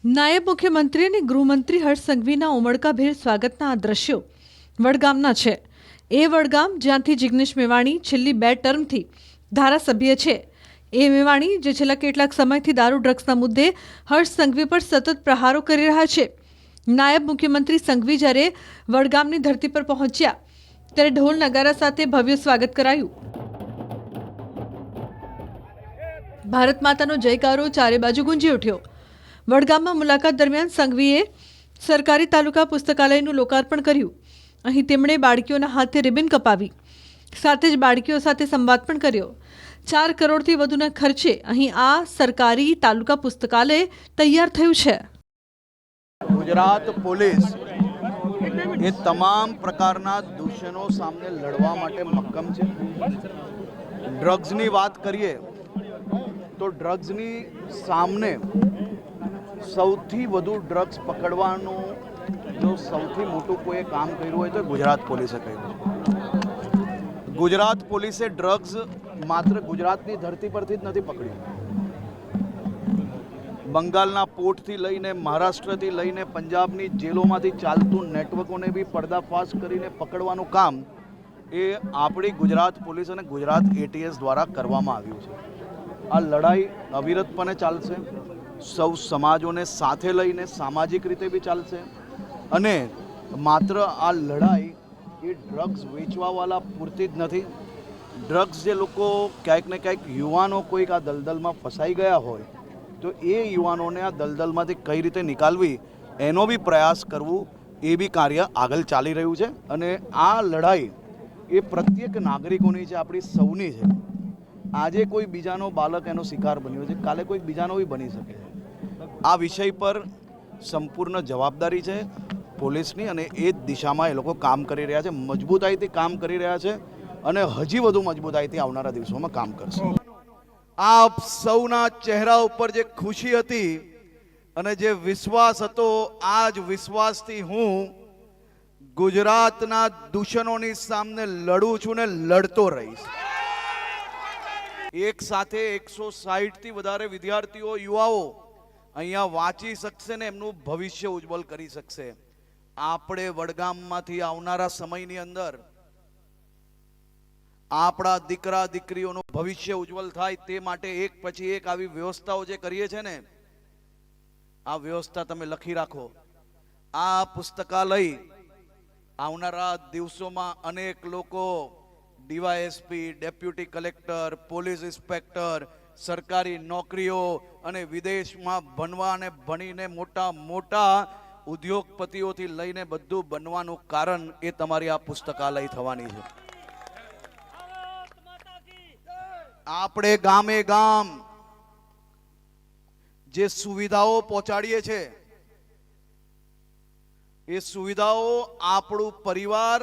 નાયબ મુખ્યમંત્રી અને ગૃહમંત્રી હર્ષ સંઘવીના ઉમળકાભેર સ્વાગતના આ દ્રશ્યો વડગામના છે. એ વડગામ જ્યાંથી જિગ્નેશ મેવાણી છેલ્લી 2 ટર્મથી ધારાસભ્ય છે. એ મેવાણી જે છેલ્લા કેટલાક સમયથી દારૂ ડ્રગ્સના મુદ્દે હર્ષ સંઘવી પર સતત પ્રહારો કરી રહ્યા છે. નાયબ મુખ્યમંત્રી સંઘવી જ્યારે વડગામની ધરતી પર પહોંચ્યા ત્યારે ઢોલ નગારા સાથે ભવ્ય સ્વાગત કરાયું. ભારત માતાનો જયકારો ચારે બાજુ ગુંજી ઉઠ્યો. વડગામમાં મુલાકાત દરમિયાન સંઘવીએ સરકારી તાલુકા પુસ્તકાલયનું લોકાર્પણ કર્યું. અહીં તેમણે બાળકીઓના હાથે રિબન કપાવી, સાથે જ બાળકીઓ સાથે સંવાદ પણ કર્યો. 4 કરોડથી વધુના ખર્ચે અહીં આ સરકારી તાલુકા પુસ્તકાલય તૈયાર થયું છે. ગુજરાત પોલીસ એ તમામ પ્રકારના દૂષણો સામે લડવા માટે મક્કમ છે. ડ્રગ્સની વાત કરીએ તો ડ્રગ્સની સામે સૌથી વધુ ડ્રગ્સ પકડવાનું જો સૌથી મોટું કોઈ કામ કર્યું હોય તો ગુજરાત પોલીસે કર્યું છે. ગુજરાત પોલીસે ડ્રગ્સ માત્ર ગુજરાતની ધરતી પરથી જ નથી પકડ્યું. બંગાળના પોર્ટથી લઈને મહારાષ્ટ્રથી લઈને પંજાબની જેલોમાંથી ચાલતું નેટવર્કોને બી પર્દાફાશ કરીને પકડવાનું કામ એ આપણી ગુજરાત પોલીસ અને ગુજરાત એટીએસ દ્વારા કરવામાં આવ્યું છે. આ લડાઈ અવિરતપણે ચાલશે. સૌ સમાજોને સાથે લઈને સામાજિક રીતે બી ચાલશે. અને માત્ર આ લડાઈ એ ડ્રગ્સ વેચવાવાળા પૂરતી જ નથી. ડ્રગ્સ જે લોકો ક્યાંક ને ક્યાંક યુવાનો કોઈક આ દલદલમાં ફસાઈ ગયા હોય તો એ યુવાનોને આ દલદલમાંથી કઈ રીતે નિકાલવી એનો બી પ્રયાસ કરવું એ બી કાર્ય આગળ ચાલી રહ્યું છે. અને આ લડાઈ એ પ્રત્યેક નાગરિકોની છે, આપણી સૌની છે. આજે કોઈ બીજાનો બાળક એનો શિકાર બન્યો છે, કાલે કોઈ બીજાનો બી બની શકે છે. આ વિષય પર સંપૂર્ણ જવાબદારી છે પોલીસની અને એ જ દિશામાં એ લોકો કામ કરી રહ્યા છે, મજબૂતાઈથી કામ કરી રહ્યા છે અને હજી વધુ મજબૂતાઈથી આવનારા દિવસોમાં કામ કરશે. આપ સૌના ચહેરા ઉપર જે ખુશી હતી અને જે વિશ્વાસ હતો, આ જ વિશ્વાસથી હું ગુજરાતના દૂષણોની સામે લડું છું ને લડતો રહીશ. એક સાથે 160થી વધારે વિદ્યાર્થીઓ, યુવાઓ અહીંયા વાંચી શકશે ને એમનું ભવિષ્ય ઉજ્જવળ કરી શકશે. આપણે વડગામમાંથી આવનારા સમયની અંદર આપણા દીકરા દીકરીઓનું ભવિષ્ય ઉજ્જવળ થાય તે માટે એક પછી એક આવી વ્યવસ્થાઓ જે કરીએ છે ને, આ વ્યવસ્થા તમે લખી રાખો. આ પુસ્તકાલય આવનારા દિવસોમાં અનેક લોકો DYSP, deputy collector, police inspector, સરકારી નોકરીઓ અને વિદેશમાં ભણવા અને ભણીને મોટા મોટા ઉદ્યોગપતિઓથી લઈને બધું બનવાનું કારણ એ તમારી આ પુસ્તકાલય થવાની છે. આપણે ગામે ગામ જે સુવિધાઓ પહોંચાડીએ છે એ સુવિધાઓ આપણું પરિવાર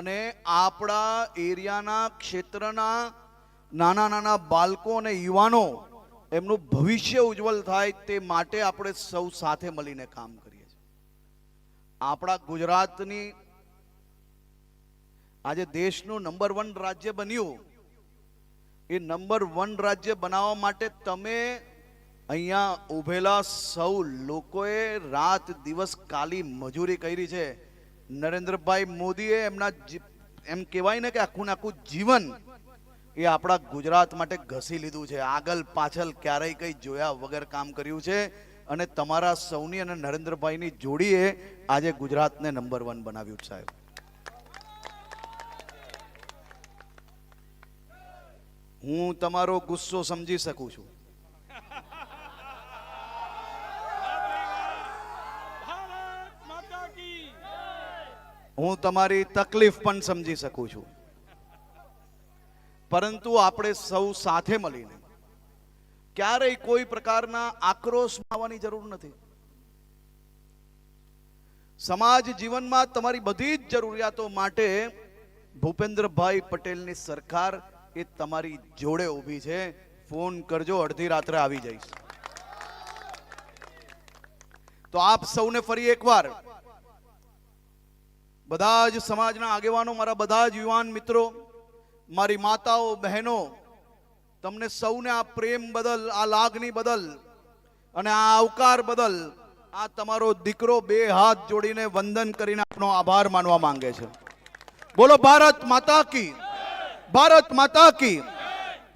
અને આપણા એરિયાના ક્ષેત્રના નાના નાના બાળકો અને યુવાનો એમનું ભવિષ્ય ઉજ્જવળ થાય તે માટે આપણે સૌ સાથે મળીને કામ કરીએ છીએ. આપણા ગુજરાતની આજે દેશનું નંબર 1 રાજ્ય બન્યું. એ નંબર 1 રાજ્ય બનાવવા માટે તમે અહીંયા ઉભેલા સૌ લોકોએ રાત દિવસ કાલી મજૂરી કરી છે. નરેન્દ્રભાઈ મોદીએ એમના એમ કહેવાય ને કે આખું જીવન એ આપણા ગુજરાત માટે ઘસી લીધું છે. આગળ પાછળ ક્યારેય કંઈ જોયા વગર કામ કર્યું છે અને તમારા સૌની અને નરેન્દ્રભાઈની જોડીએ આજે ગુજરાતને નંબર 1 બનાવ્યું સાહેબ. હું તમારો ગુસ્સો સમજી શકું છું. હું તમારી તકલીફ પણ સમજી શકું છું. પરંતુ આપણે સૌ સાથે મળીને ક્યારેય કોઈ પ્રકારના આક્રોશમાં આવવાની જરૂર નથી. સમાજ જીવનમાં તમારી બધી જ જરૂરિયાતો માટે ભૂપેન્દ્રભાઈ પટેલની સરકાર એ તમારી જોડે ઊભી છે. ફોન કરજો, અડધી રાત્રે આવી જઈશ. તો આપ સૌને ફરી એકવાર બધા જ સમાજના આગેવાનો, મારા બધા જ યુવાન મિત્રો, મારી માતાઓ, બહેનો, તમને સૌને આ પ્રેમ બદલ, આ લાગણી બદલ અને આ આવકાર બદલ આ તમારો દીકરો બે હાથ જોડીને વંદન કરીને આપનો આભાર માનવા માંગે છે. બોલો ભારત માતા કી, ભારત માતા કી.